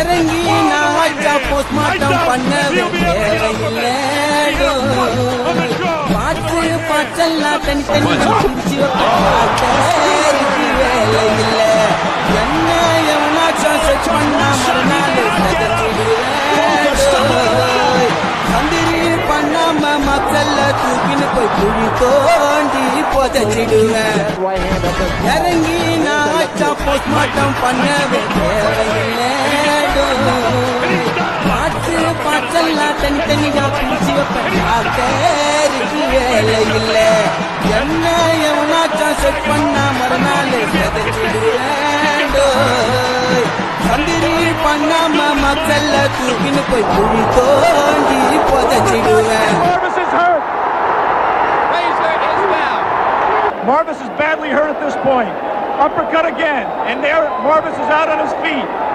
இறங்கி நான் வச்சா போஸ்ட்மார்ட்டம் பண்ணவே தேவையில்லை. பார்த்து பாச்செல்லாம் தனித்தனியா பிரிச்சு வைப்பேன் வேலை இல்லை. என்ன எவனாச்சும் செக் பண்ணா மறுநாள் சந்திரி பண்ணாம மக்கள்ல தூக்கின்னு போய் குழி தோண்டி புதைச்சிடுவேன். இறங்கி நான் வச்சா போஸ்ட்மார்ட்டம் பண்ணவே தேவையில்லை. பார்த்து பாச்செல்லாம் தனித்தனியா பிரிச்சு வைப்பேன் வேலை இல்லை. என்ன எவனாச்சும் செக் பண்ணா மறுநாள் சந்திரி பண்ணாம மக்கள்ல தூக்கின்னு போய் குழி தோண்டி புதைச்சிடுவேன். Marvis is badly hurt at this point. Uppercut again, and there Marvis is out on his feet.